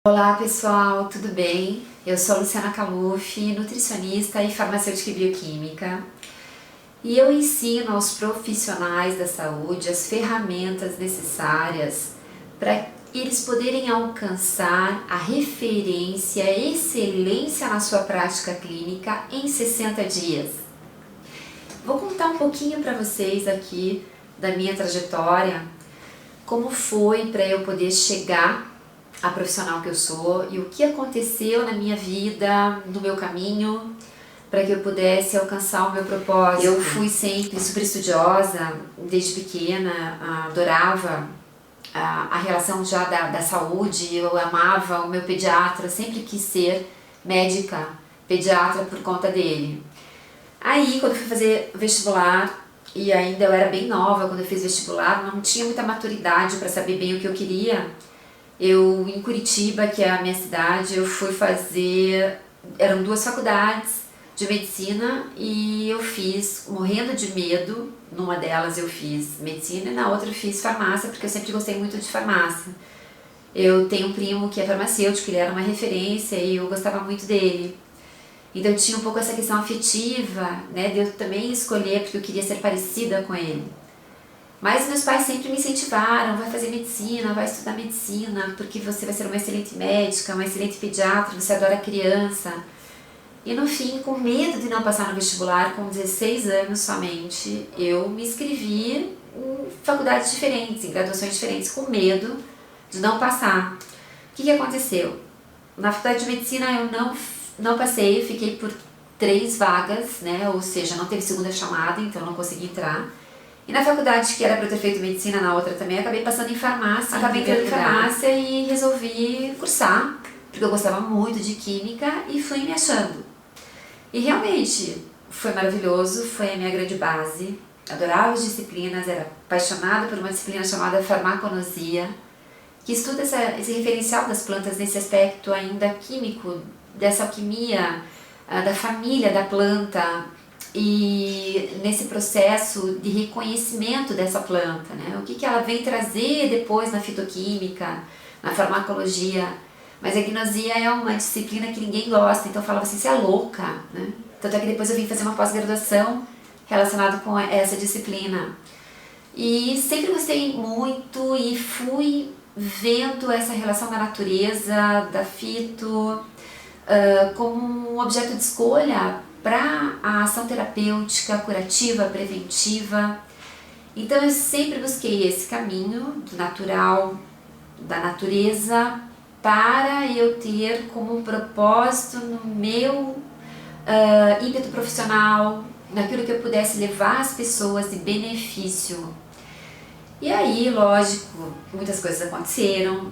Olá pessoal, tudo bem? Eu sou a Luciana Caluffi, nutricionista e farmacêutica e bioquímica, e eu ensino aos profissionais da saúde as ferramentas necessárias para eles poderem alcançar a referência, a excelência na sua prática clínica em 60 dias. Vou contar um pouquinho para vocês aqui da minha trajetória, como foi para eu poder chegar a profissional que eu sou e o que aconteceu na minha vida, no meu caminho, para que eu pudesse alcançar o meu propósito. Eu fui sempre super estudiosa, desde pequena, adorava a relação já da saúde, eu amava o meu pediatra, sempre quis ser médica, pediatra por conta dele. Aí, quando eu fui fazer vestibular, e ainda eu era bem nova quando eu fiz vestibular, não tinha muita maturidade para saber bem o que eu queria. Eu, em Curitiba, que é a minha cidade, eu fui fazer, eram duas faculdades de medicina e eu fiz, morrendo de medo, numa delas eu fiz medicina e na outra eu fiz farmácia, porque eu sempre gostei muito de farmácia. Eu tenho um primo que é farmacêutico, ele era uma referência e eu gostava muito dele. Então tinha um pouco essa questão afetiva, né, de eu também escolher porque eu queria ser parecida com ele. Mas meus pais sempre me incentivaram, vai fazer medicina, vai estudar medicina, porque você vai ser uma excelente médica, uma excelente pediatra, você adora criança. E no fim, com medo de não passar no vestibular, com 16 anos somente, eu me inscrevi em faculdades diferentes, em graduações diferentes, com medo de não passar. O que aconteceu? Na faculdade de medicina eu não passei, fiquei por 3 vagas, né? Ou seja, não teve segunda chamada, então não consegui entrar. E na faculdade, que era para eu ter feito medicina, na outra também, acabei passando em farmácia, acabei entrando em farmácia e resolvi cursar, porque eu gostava muito de química e fui me achando. E realmente foi maravilhoso, foi a minha grande base, adorava as disciplinas, era apaixonada por uma disciplina chamada farmacognosia, que estuda esse referencial das plantas nesse aspecto ainda químico, dessa alquimia, da família da planta, e nesse processo de reconhecimento dessa planta, né? O que ela vem trazer depois na fitoquímica, na farmacologia. Mas a gnosia é uma disciplina que ninguém gosta, então eu falava assim, você é louca, né? Tanto é que depois eu vim fazer uma pós-graduação relacionada com essa disciplina. E sempre gostei muito e fui vendo essa relação da natureza, da fito, como um objeto de escolha para a ação terapêutica, curativa, preventiva. Então eu sempre busquei esse caminho do natural, da natureza, para eu ter como um propósito no meu ímpeto profissional, naquilo que eu pudesse levar as pessoas de benefício. E aí, lógico, muitas coisas aconteceram.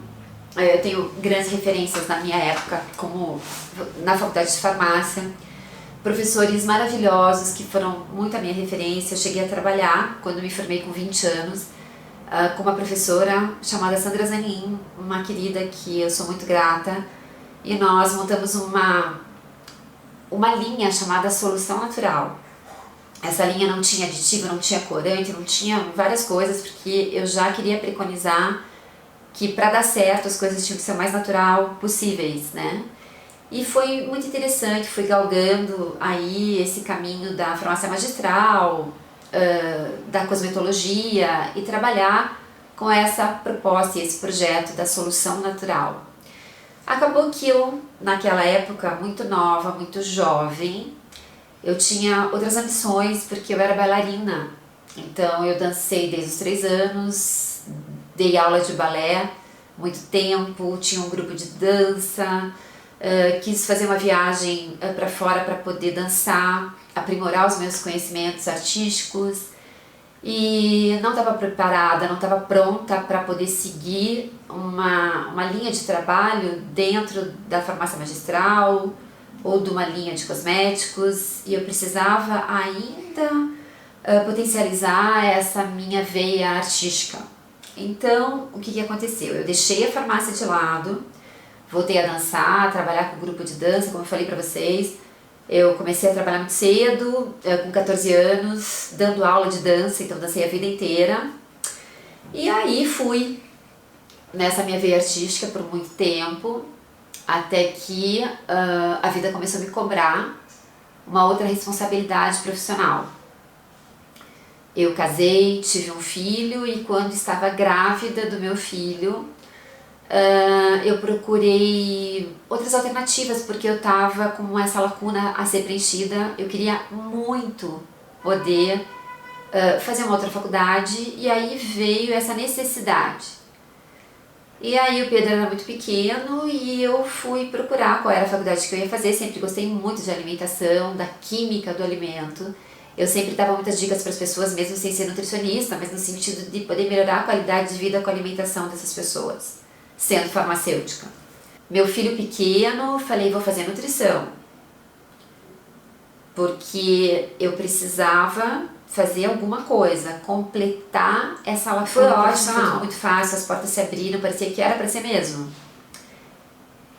Eu tenho grandes referências na minha época, como na faculdade de farmácia, professores maravilhosos que foram muito a minha referência. Eu cheguei a trabalhar, quando me formei com 20 anos, com uma professora chamada Sandra Zanin, uma querida que eu sou muito grata, e nós montamos uma linha chamada Solução Natural. Essa linha não tinha aditivo, não tinha corante, não tinha várias coisas, porque eu já queria preconizar que para dar certo as coisas tinham que ser o mais natural possíveis, né? E foi muito interessante, fui galgando aí esse caminho da farmácia magistral, da cosmetologia e trabalhar com essa proposta e esse projeto da solução natural. Acabou que eu, naquela época, muito nova, muito jovem, eu tinha outras ambições porque eu era bailarina. Então eu dancei desde os 3 anos, dei aula de balé muito tempo, tinha um grupo de dança, quis fazer uma viagem para fora para poder dançar, aprimorar os meus conhecimentos artísticos e não estava preparada, não estava pronta para poder seguir uma linha de trabalho dentro da farmácia magistral ou de uma linha de cosméticos, e eu precisava ainda potencializar essa minha veia artística. Então, o que aconteceu? Eu deixei a farmácia de lado, voltei a dançar, a trabalhar com o grupo de dança, como eu falei para vocês. Eu comecei a trabalhar muito cedo, com 14 anos, dando aula de dança, então dancei a vida inteira. E aí fui nessa minha veia artística por muito tempo, Até que a vida começou a me cobrar uma outra responsabilidade profissional. Eu casei, tive um filho e quando estava grávida do meu filho, eu procurei outras alternativas porque eu estava com essa lacuna a ser preenchida. Eu queria muito poder fazer uma outra faculdade e aí veio essa necessidade. E aí o Pedro era muito pequeno e eu fui procurar qual era a faculdade que eu ia fazer. Sempre gostei muito de alimentação, da química do alimento. Eu sempre dava muitas dicas para as pessoas, mesmo sem ser nutricionista, mas no sentido de poder melhorar a qualidade de vida com a alimentação dessas pessoas, sendo farmacêutica. Meu filho pequeno, falei, vou fazer nutrição, porque eu precisava fazer alguma coisa, completar essa lacuna. Foi ótimo, foi tudo muito fácil, as portas se abriram, parecia que era para ser mesmo.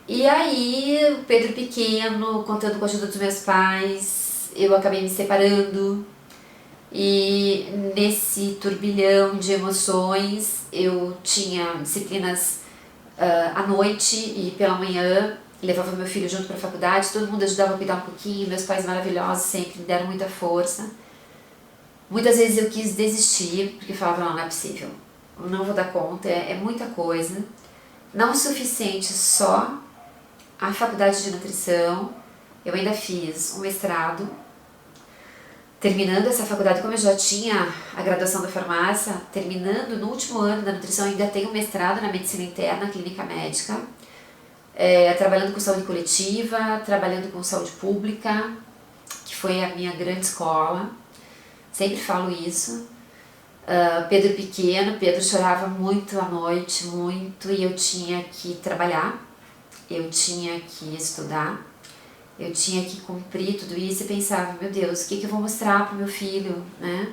E aí, o Pedro pequeno, contando com a ajuda dos meus pais, eu acabei me separando e nesse turbilhão de emoções eu tinha disciplinas à noite e pela manhã, levava meu filho junto para a faculdade, todo mundo ajudava a cuidar um pouquinho, meus pais maravilhosos sempre me deram muita força. Muitas vezes eu quis desistir, porque falava, não é possível, não vou dar conta, é muita coisa, não o suficiente só a faculdade de nutrição. Eu ainda fiz um mestrado. Terminando essa faculdade, como eu já tinha a graduação da farmácia, terminando no último ano da nutrição, ainda tenho um mestrado na medicina interna, clínica médica, trabalhando com saúde coletiva, trabalhando com saúde pública, que foi a minha grande escola. Sempre falo isso. Pedro pequeno, Pedro chorava muito à noite, muito, e eu tinha que trabalhar, eu tinha que estudar. Eu tinha que cumprir tudo isso e pensava, meu Deus, o que eu vou mostrar para o meu filho, né?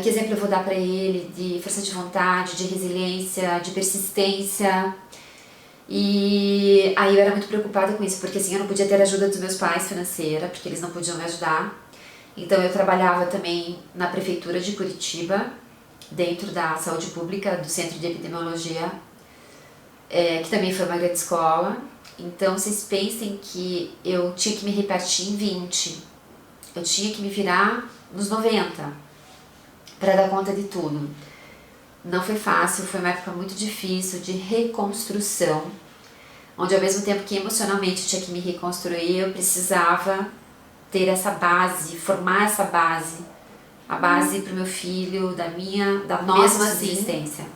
Que exemplo eu vou dar para ele de força de vontade, de resiliência, de persistência. E aí eu era muito preocupada com isso, porque assim, eu não podia ter a ajuda dos meus pais financeira, porque eles não podiam me ajudar. Então eu trabalhava também na prefeitura de Curitiba, dentro da saúde pública, do Centro de Epidemiologia, que também foi uma grande escola. Então vocês pensem que eu tinha que me repartir em 20, eu tinha que me virar nos 90 para dar conta de tudo. Não foi fácil, foi uma época muito difícil de reconstrução, onde ao mesmo tempo que emocionalmente eu tinha que me reconstruir, eu precisava ter essa base, formar essa base, a base para o meu filho, da nossa subsistência.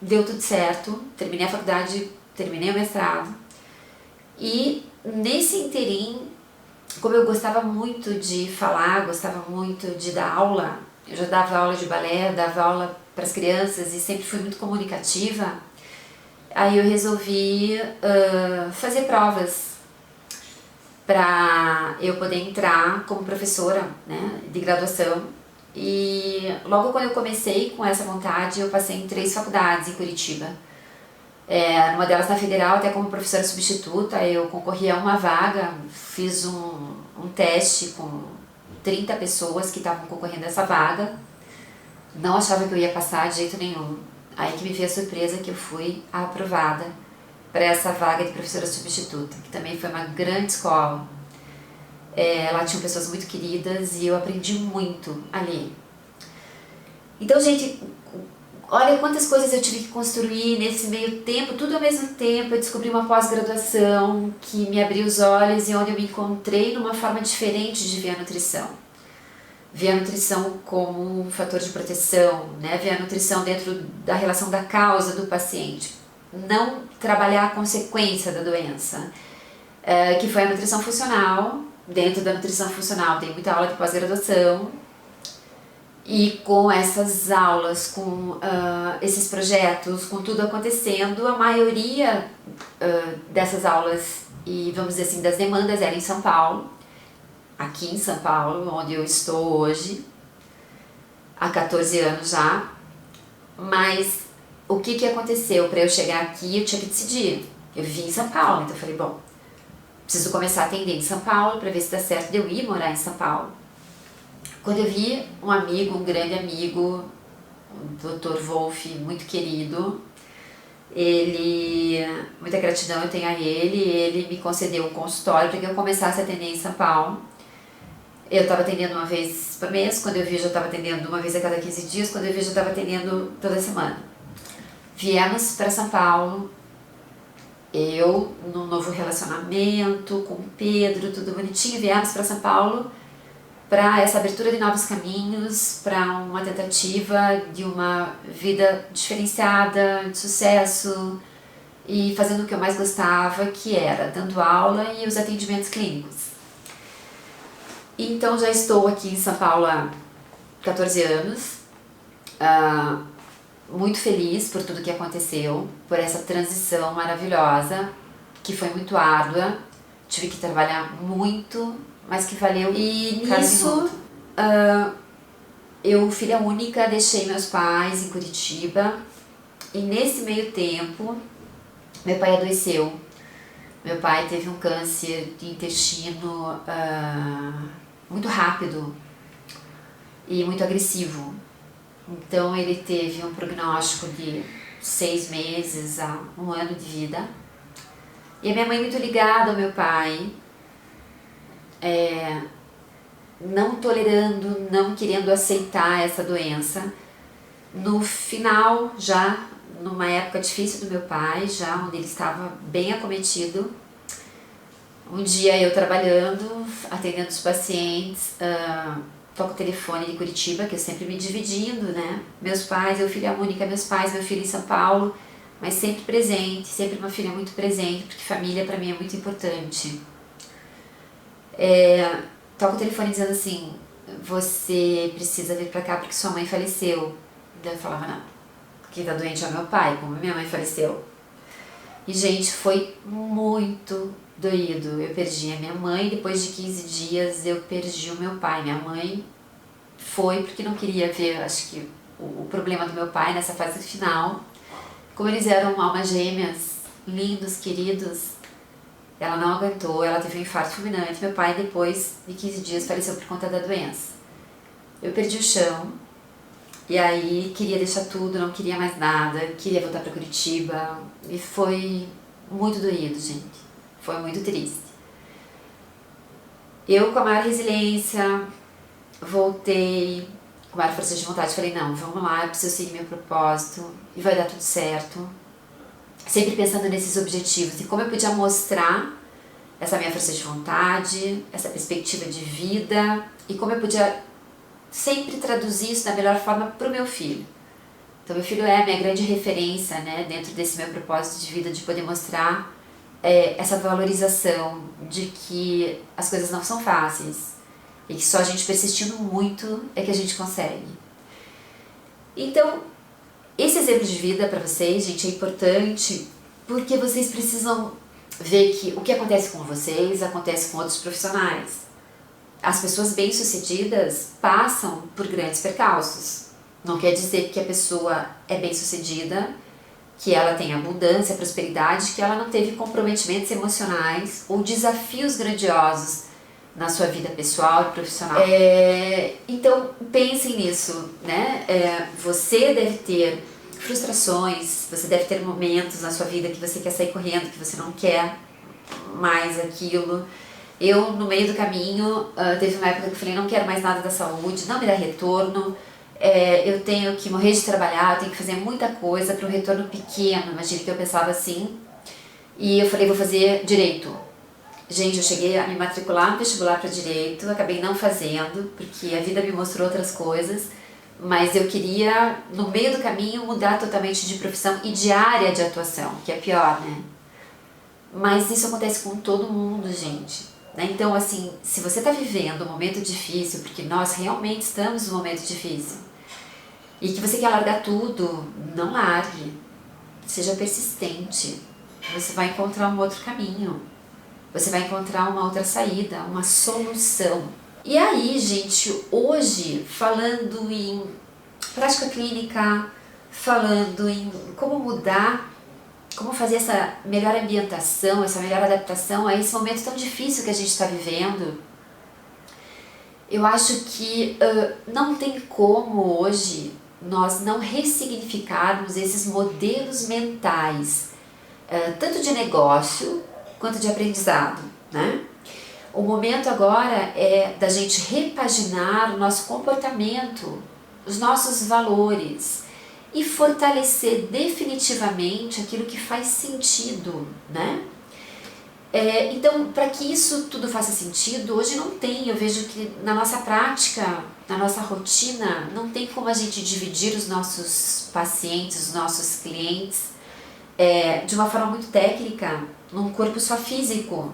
Deu tudo certo, terminei a faculdade, terminei o mestrado. E nesse interim, como eu gostava muito de falar, gostava muito de dar aula, eu já dava aula de balé, dava aula para as crianças e sempre fui muito comunicativa, aí eu resolvi fazer provas para eu poder entrar como professora, né, de graduação. E logo quando eu comecei com essa vontade, eu passei em 3 faculdades em Curitiba. Numa delas na Federal, até como professora substituta, eu concorri a uma vaga, fiz um teste com 30 pessoas que estavam concorrendo a essa vaga, não achava que eu ia passar de jeito nenhum, aí que me veio a surpresa que eu fui aprovada para essa vaga de professora substituta, que também foi uma grande escola. Lá tinham pessoas muito queridas e eu aprendi muito ali. Então, gente, olha quantas coisas eu tive que construir nesse meio tempo, tudo ao mesmo tempo. Eu descobri uma pós-graduação que me abriu os olhos e onde eu me encontrei numa forma diferente de ver a nutrição. Ver a nutrição como um fator de proteção, né? Ver a nutrição dentro da relação da causa do paciente. Não trabalhar a consequência da doença, que foi a nutrição funcional. Dentro da nutrição funcional tem muita aula de pós-graduação. E com essas aulas, com esses projetos, com tudo acontecendo, a maioria dessas aulas e, vamos dizer assim, das demandas era em São Paulo, aqui em São Paulo, onde eu estou hoje, há 14 anos já. Mas o que aconteceu? Para eu chegar aqui, eu tinha que decidir. Eu vivi em São Paulo, então eu falei, bom, preciso começar a atender em São Paulo para ver se dá certo de eu ir morar em São Paulo. Quando eu vi um amigo, um grande amigo, o Dr. Wolf, muito querido, Muita gratidão eu tenho a ele me concedeu um consultório para que eu começasse a atender em São Paulo. Eu estava atendendo uma vez por mês, quando eu vi eu já estava atendendo uma vez a cada 15 dias, quando eu vi eu já estava atendendo toda semana. Viemos para São Paulo, eu num novo relacionamento com o Pedro, tudo bonitinho, viemos para São Paulo para essa abertura de novos caminhos, para uma tentativa de uma vida diferenciada, de sucesso e fazendo o que eu mais gostava, que era dando aula e os atendimentos clínicos. Então já estou aqui em São Paulo há 14 anos, muito feliz por tudo que aconteceu, por essa transição maravilhosa, que foi muito árdua, tive que trabalhar muito, mas que valeu. E nisso, eu, filha única, deixei meus pais em Curitiba, e nesse meio tempo, meu pai adoeceu. Meu pai teve um câncer de intestino muito rápido e muito agressivo. Então ele teve um prognóstico de 6 meses a 1 ano de vida. E a minha mãe, muito ligada ao meu pai, não tolerando, não querendo aceitar essa doença. No final, já numa época difícil do meu pai, já onde ele estava bem acometido, um dia eu trabalhando, atendendo os pacientes, toco o telefone de Curitiba, que eu sempre me dividindo, né? Meus pais, eu filha única, meus pais, meu filho em São Paulo, mas sempre presente, sempre uma filha muito presente, porque família para mim é muito importante. Toco o telefone dizendo assim, você precisa vir pra cá porque sua mãe faleceu. Daí eu falava, não, quem tá doente é meu pai, como minha mãe faleceu. E gente, foi muito doído. Eu perdi a minha mãe, depois de 15 dias eu perdi o meu pai. Minha mãe foi porque não queria ver, acho que, o problema do meu pai nessa fase final. Como eles eram almas gêmeas, lindos, queridos, ela não aguentou, ela teve um infarto fulminante. Meu pai, depois de 15 dias, faleceu por conta da doença. Eu perdi o chão, e aí queria deixar tudo, não queria mais nada, queria voltar para Curitiba, e foi muito doído, gente. Foi muito triste. Eu, com a maior resiliência, voltei, com a maior força de vontade, falei, não, vamos lá, eu preciso seguir meu propósito, e vai dar tudo certo. Sempre pensando nesses objetivos, e como eu podia mostrar essa minha força de vontade, essa perspectiva de vida, e como eu podia sempre traduzir isso da melhor forma para o meu filho. Então meu filho é a minha grande referência, né, dentro desse meu propósito de vida, de poder mostrar essa valorização de que as coisas não são fáceis e que só a gente persistindo muito é que a gente consegue. Então, esse exemplo de vida para vocês, gente, é importante porque vocês precisam ver que o que acontece com vocês acontece com outros profissionais. As pessoas bem-sucedidas passam por grandes percalços. Não quer dizer que a pessoa é bem-sucedida, que ela tem abundância, prosperidade, que ela não teve comprometimentos emocionais ou desafios grandiosos na sua vida pessoal e profissional. Então, pensem nisso, né? Você deve ter frustrações, você deve ter momentos na sua vida que você quer sair correndo, que você não quer mais aquilo. Eu, no meio do caminho, teve uma época que eu falei, não quero mais nada da saúde, não me dá retorno, eu tenho que morrer de trabalhar, eu tenho que fazer muita coisa para um retorno pequeno. Imagina que eu pensava assim, e eu falei, vou fazer direito. Gente, eu cheguei a me matricular no vestibular para direito, acabei não fazendo, porque a vida me mostrou outras coisas, mas eu queria, no meio do caminho, mudar totalmente de profissão e de área de atuação, que é pior, né? Mas isso acontece com todo mundo, gente. Então, assim, se você está vivendo um momento difícil, porque nós realmente estamos num momento difícil, e que você quer largar tudo, não largue. Seja persistente. Você vai encontrar um outro caminho. Você vai encontrar uma outra saída, uma solução. E aí, gente, hoje, falando em prática clínica, falando em como mudar, como fazer essa melhor ambientação, essa melhor adaptação a esse momento tão difícil que a gente está vivendo, eu acho que não tem como hoje nós não ressignificarmos esses modelos mentais, tanto de negócio quanto de aprendizado, né? O momento agora é da gente repaginar o nosso comportamento, os nossos valores e fortalecer definitivamente aquilo que faz sentido, né? Então, para que isso tudo faça sentido, hoje não tem, eu vejo que na nossa prática, na nossa rotina, não tem como a gente dividir os nossos pacientes, os nossos clientes, de uma forma muito técnica, num corpo só físico,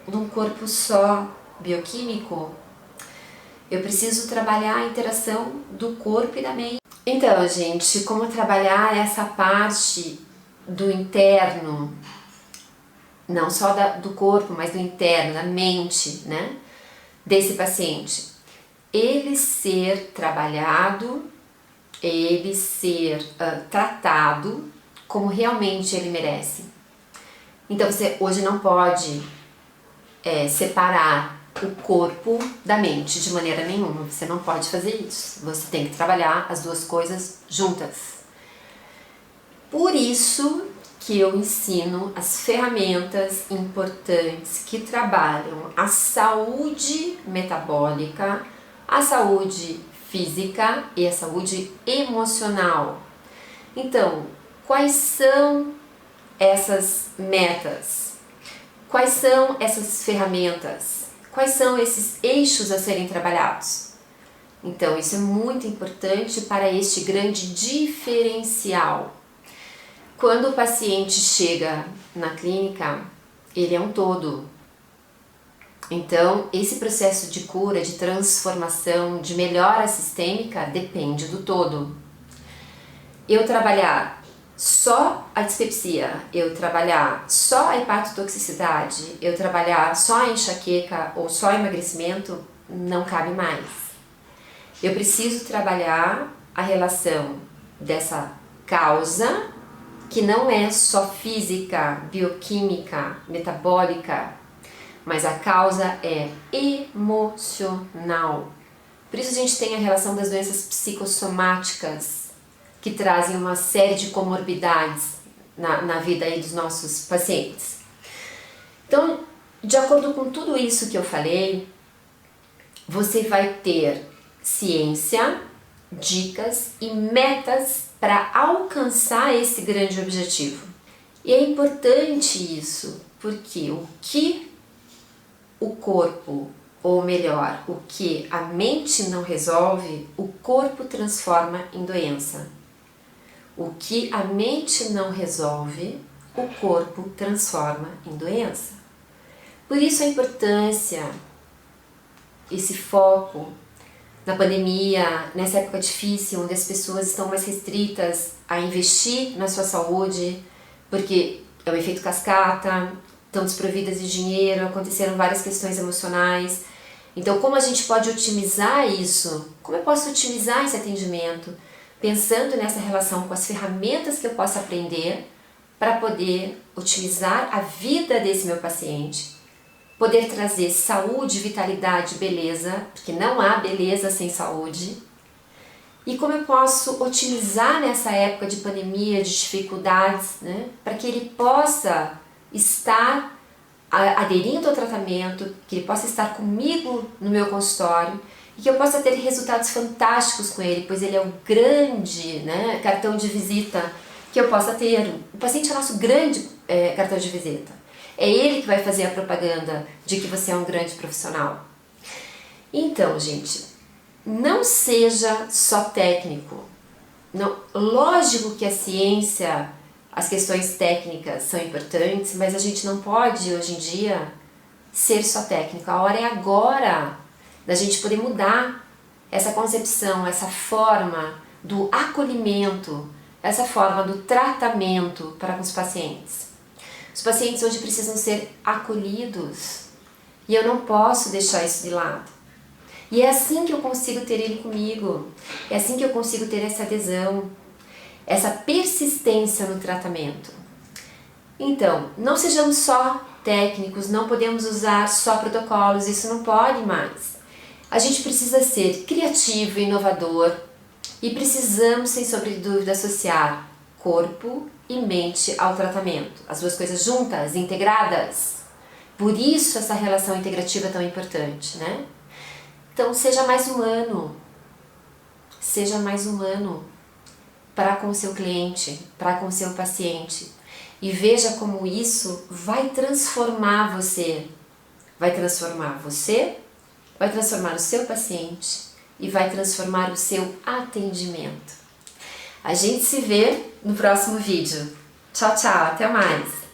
num corpo só bioquímico. Eu preciso trabalhar a interação do corpo e da mente. Então, gente, como trabalhar essa parte do interno, não só do corpo, mas do interno, da mente, né, desse paciente. Ele ser trabalhado, ele ser tratado como realmente ele merece. Então você hoje não pode separar o corpo da mente de maneira nenhuma, você não pode fazer isso. Você tem que trabalhar as duas coisas juntas. Por isso que eu ensino as ferramentas importantes que trabalham a saúde metabólica, a saúde física e a saúde emocional. Então, quais são essas metas? Quais são essas ferramentas? Quais são esses eixos a serem trabalhados? Então, isso é muito importante para este grande diferencial. Quando o paciente chega na clínica, ele é um todo. Então, esse processo de cura, de transformação, de melhora sistêmica depende do todo. Eu trabalhar só a dispepsia, eu trabalhar só a hepatotoxicidade, eu trabalhar só a enxaqueca ou só emagrecimento, não cabe mais. Eu preciso trabalhar a relação dessa causa, que não é só física, bioquímica, metabólica, mas a causa é emocional. Por isso a gente tem a relação das doenças psicossomáticas, que trazem uma série de comorbidades na vida aí dos nossos pacientes. Então, de acordo com tudo isso que eu falei, você vai ter ciência, dicas e metas para alcançar esse grande objetivo. E é importante isso, porque o que o corpo, ou melhor, o que a mente não resolve, o corpo transforma em doença. O que a mente não resolve, o corpo transforma em doença. Por isso a importância, esse foco na pandemia, nessa época difícil, onde as pessoas estão mais restritas a investir na sua saúde, porque é o efeito cascata, estão desprovidas de dinheiro, aconteceram várias questões emocionais. Então, como a gente pode otimizar isso? Como eu posso otimizar esse atendimento? Pensando nessa relação com as ferramentas que eu posso aprender para poder otimizar a vida desse meu paciente, poder trazer saúde, vitalidade, beleza, porque não há beleza sem saúde. E como eu posso otimizar nessa época de pandemia, de dificuldades, né, para que ele possa estar aderindo ao tratamento, que ele possa estar comigo no meu consultório e que eu possa ter resultados fantásticos com ele, pois ele é o grande, né, cartão de visita que eu possa ter. O paciente é o nosso grande cartão de visita. É ele que vai fazer a propaganda de que você é um grande profissional. Então, gente, não seja só técnico. Não, lógico que a ciência, as questões técnicas são importantes, mas a gente não pode, hoje em dia, ser só técnico. A hora é agora da gente poder mudar essa concepção, essa forma do acolhimento, essa forma do tratamento para com os pacientes. Os pacientes hoje precisam ser acolhidos e eu não posso deixar isso de lado. E é assim que eu consigo ter ele comigo, é assim que eu consigo ter essa adesão, essa persistência no tratamento. Então, não sejamos só técnicos, não podemos usar só protocolos, isso não pode mais. A gente precisa ser criativo, inovador, E precisamos, sem sombra de dúvida, associar corpo e mente ao tratamento. As duas coisas juntas, integradas. Por isso essa relação integrativa é tão importante, né? Então seja mais humano. Seja mais humano para com o seu cliente, para com o seu paciente. E veja como isso vai transformar você. Vai transformar você, vai transformar o seu paciente e vai transformar o seu atendimento. A gente se vê no próximo vídeo. Tchau, tchau, até mais!